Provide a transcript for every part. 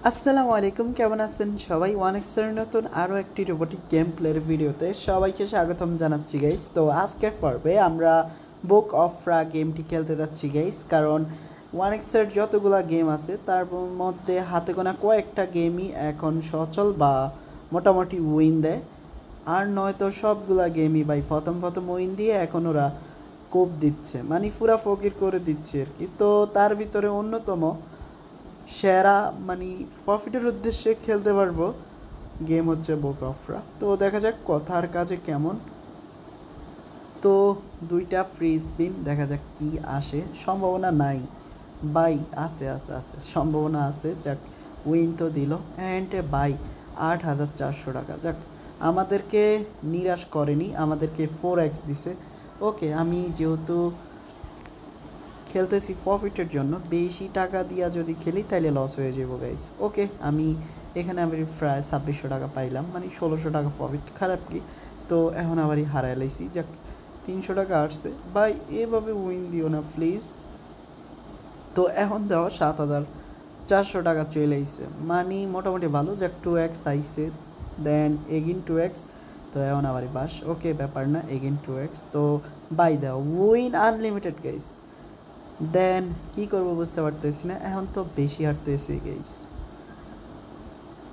আসসালামু আলাইকুম, কেমন আছেন সবাই? ওয়ানেক্সের নতুন আরও একটি রোবোটিক গেম প্লের ভিডিওতে সবাইকে স্বাগতম জানাচ্ছি গাইস। তো আজকের পর্বে আমরা বুক অফ রা গেমটি খেলতে যাচ্ছি গাইস, কারণ ওয়ানেক্সের যতগুলা গেম আছে তার মধ্যে হাতে গোনা কয়েকটা গেমই এখন সচল বা মোটামুটি উইন দেয়, আর নয়তো সবগুলা গেমই ভাই প্রথম প্রথম উইন দিয়ে এখন ওরা কোপ দিচ্ছে, মানে পুরা ফকির করে দিচ্ছে আর কি। তো তার ভিতরে অন্যতম সেরা মানে প্রফিটের উদ্দেশ্যে খেলতে পারবো গেম হচ্ছে বুক অফরা। তো দেখা যাক কথার কাজে কেমন। তো দুইটা ফ্রি স্পিন, দেখা যাক কি আসে। সম্ভাবনা নাই বাই, আছে আছে আছে সম্ভাবনা আছে। যাক, উইন তো দিল অ্যান্ড বাই 8,400 টাকা। যাক, আমাদেরকে নিরাশ করেনি, আমাদেরকে 4x দিছে। ওকে, আমি যেহেতু খেলতেছি প্রফিটের জন্য, বেশি টাকা দিয়া যদি খেলি তাইলে লস হয়ে যাবো গাইস। ওকে, এখানে আমি প্রায় 2600 টাকা পাইলাম, মানে 1600 টাকা প্রফিট, খারাপ কি? তো এখন আবারই হারাই লাইছি। যাক, 300 টাকা আসছে ভাই, এভাবে উইন দিও না প্লিজ। তো এখন দেওয়া 7,400 টাকা চলে আইছে, মানে মোটামুটি ভালো। যাক, 2x আইসে, দেন এগিন 2x। তো এখন আবারই বাস, ওকে ব্যাপার না, এগিন 2x। তো বাই দেওয়া, উইন আনলিমিটেড গাইস। দেন কি করব বুঝতে পারতেছি না, এখন তো বেশি হাঁটতেছি গাইস।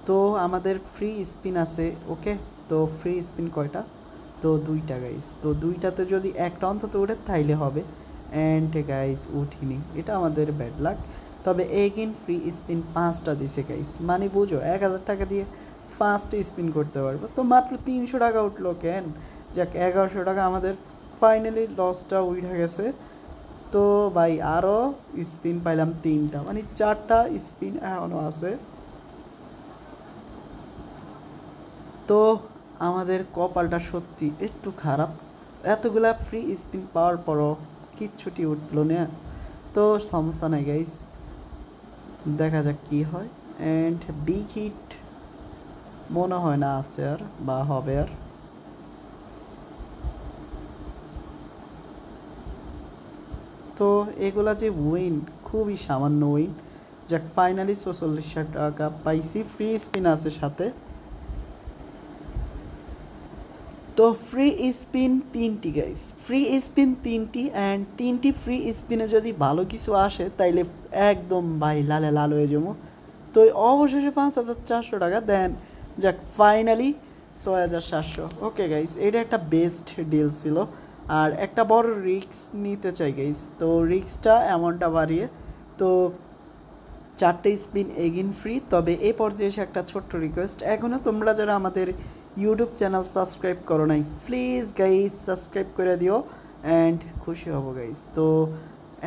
তো আমাদের ফ্রি স্পিন আছে, ওকে। তো ফ্রি স্পিন কয়টা? তো দুইটা গাইস। তো দুইটাতে যদি একটা অন্তত উঠে তাইলে হবে। অ্যান্ড গাইস উঠিনি, এটা আমাদের ব্যাড লাক। তবে এগেন ফ্রি স্পিন 5টা দিছে গাইস, মানে বুঝো 1,000 টাকা দিয়ে 5টা স্পিন করতে পারবো। তো মাত্র 300 টাকা উঠলো কেন? যাক, 1100 টাকা আমাদের ফাইনালি লসটা উঠে গেছে। তো ভাই আরও স্পিন পাইলাম 3টা, মানে 4টা স্পিন এখনও আছে। তো আমাদের কপালটা সত্যি একটু খারাপ, এতগুলা ফ্রি স্পিন পাওয়ার পরও কিচ্ছুটি উঠলো না। তো সমস্যা নাই গাইস, দেখা যাক কি হয়। অ্যান্ড বিগ হিট মনে হয় না আছে আর, বা হবে আর। তো এগুলা যে উইন, খুবই সামান্য উইন। যাক, ফাইনালি 44,000 টাকা পাইছি, ফ্রি স্পিন আছে সাথে। তো ফ্রি স্পিন 3টি গাইস, ফ্রি স্পিন 3টি, অ্যান্ড 3টি ফ্রি স্পিনে যদি ভালো কিছু আসে তাইলে একদম ভাই লালে লাল হয়ে যাবো। তো অবশেষে 5,400 টাকা দেন। যাক, ফাইনালি 6,700। ওকে গাইস, এটা একটা বেস্ট ডিল ছিল। আর একটা বড় রিস্ক নিতে চাই গাইস, তো রিস্কটা এমনটা বাড়িয়ে। তো 4টে স্পিন এগিন ফ্রি। তবে এই পর্যায়ে এসে একটা ছোট্ট রিকোয়েস্ট, এখনও তোমরা যারা আমাদের ইউটিউব চ্যানেল সাবস্ক্রাইব করো নাই, প্লিজ গাইস সাবস্ক্রাইব করে দিও অ্যান্ড খুশি হব গাইস। তো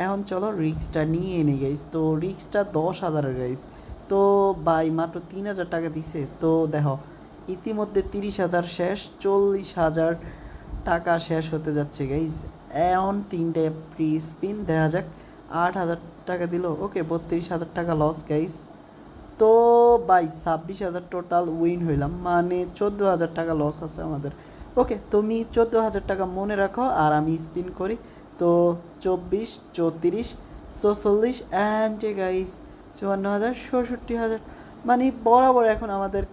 এখন চলো রিক্সটা নিয়ে এনে গাইস। তো রিক্সটা 10,000 গাইস। তো বাই মাত্র 3,000 টাকা দিছে। তো দেখো, ইতিমধ্যে 30,000 শেষ, 40,000 টাকা শেষ হতে যাচ্ছে গাইস। এখন 3টে ফ্রি স্পিন, দেখা যাক। 8,000 টাকা দিল, ওকে 32,000 টাকা লস গাইস। তো বাই 26,000 টোটাল উইন হইলাম, মানে 14,000 টাকা লস আছে আমাদের। ওকে, তুমি 14,000 টাকা মনে রাখো আর আমি স্পিন করি। তো 24, 34, 46 অ্যান্ড গাইস 54,000, 67,000, মানে বরাবর এখন আমাদের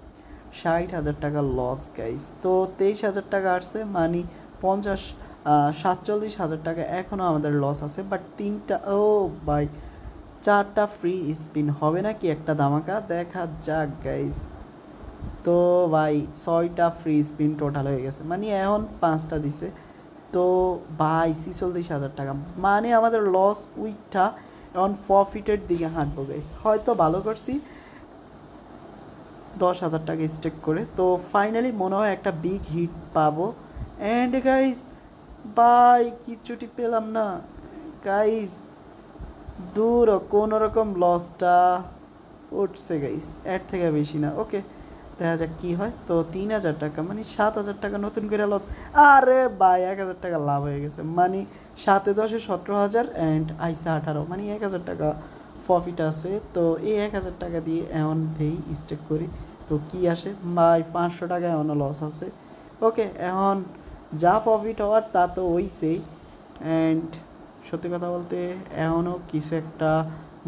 60,000 টাকা লস গাইস। তো 23,000 টাকা আসছে, মানে 47,000 টাকা এখনও আমাদের লস আছে। বাট 3টা, ও বাই 4টা ফ্রি স্পিন হবে নাকি একটা ধামাকা, দেখা যাক গাইস। তো ভাই 6টা ফ্রি স্পিন টোটাল হয়ে গেছে, মানে এখন 5টা দিছে। তো ভাই 46,000 টাকা, মানে আমাদের লস উইকটা এখন প্রফিটের দিকে হাঁটবো গাইস। হয়তো ভালো করছি 10,000 টাকা স্টেক করে। তো ফাইনালি মনে হয় একটা বিগ হিট পাবো। অ্যান্ড গাইস বাই কিচ্ছুটি পেলাম না গাইস, দূর কোনো রকম লসটা উঠছে গাইস, এর থেকে বেশি না। ওকে, দেখা যাক কী হয়। তো 3,000 টাকা, মানে 7,000 টাকা নতুন করে লস। আরে ভাই 1,000 টাকা লাভ হয়ে গেছে, মানে 7 10 17,000 অ্যান্ড আইসা 18, মানে 1,000 টাকা প্রফিট আছে। তো এই 1,000 টাকা দিয়ে এখন দেই স্টেক করি। তো কি আসে ভাই, 500 টাকা এখনও লস আছে। ওকে, এখন যা প্রফিট হওয়ার তা তো হইছেই। অ্যান্ড সত্যি কথা বলতে এখনও কিছু একটা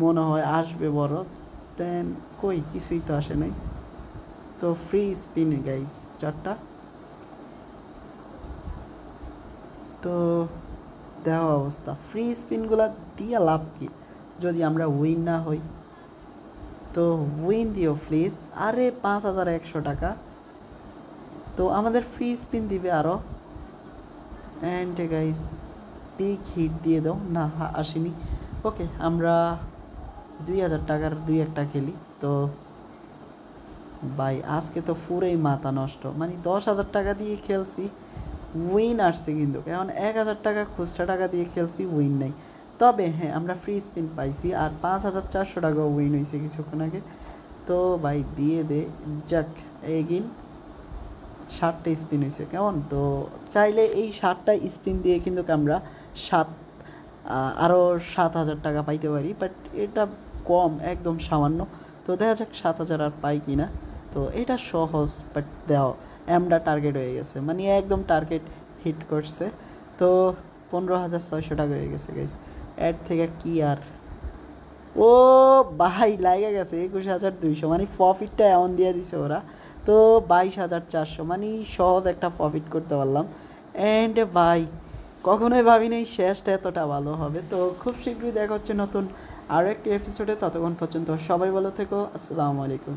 মনে হয় আসবে বড়, দেন কই কিছুই তো আসে নাই। তো ফ্রি স্পিন গাইস 4টা। তো দেওয়া অবস্থা, ফ্রি স্পিনগুলো দিয়ে লাভ কি যদি আমরা উইন না হই? তো উইন দিও প্লিজ। আরে 5100 টাকা। তো আমাদের ফ্রি স্পিন দিবে আরও। অ্যান্ড গাইস বিগ হিট দিয়ে দাও না, আসেনি। ওকে, আমরা 2000 টাকার 2-1টা খেলি। তো ভাই আজকে তো পুরোই মাথা নষ্ট, মানে 10,000 টাকা দিয়ে খেলছি, উইন আসছে কিন্তু এখন 1000 টাকা খুচরা টাকা দিয়ে খেলছি, উইন নেই। তবে হ্যাঁ, আমরা ফ্রি স্পিন পাইছি আর 5400 টাকা উইন হয়েছে কিছুক্ষণ আগে। তো ভাই দিয়ে দে যাক। এগিন 60টা স্পিন হয়েছে কেমন। তো চাইলে এই 60টা স্পিন দিয়ে কিন্তু আমরা আরও 7,000 টাকা পাইতে পারি, বাট এটা কম, একদম সামান্য। তো দেখা যাক 7,000 আর পাই কি না। তো এটা সহজ, বাট দেওয়া এমডা টার্গেট হয়ে গেছে, মানে একদম টার্গেট হিট করছে। তো 15,600 টাকা হয়ে গেছে গাইস। এর থেকে কি আর, ও ভাই লাগে গেছে 21,200, মানে প্রফিটটা এমন দিয়ে দিছে ওরা। তো 22,400, মানে সহজ একটা প্রফিট করতে পারলাম। অ্যান্ড ভাই কখনোই ভাবিনি শেষটা এতটা ভালো হবে। তো খুব শীঘ্রই দেখা হচ্ছে নতুন আরও একটি এপিসোডে। ততক্ষণ পর্যন্ত সবাই ভালো থেকো। আসসালামু আলাইকুম।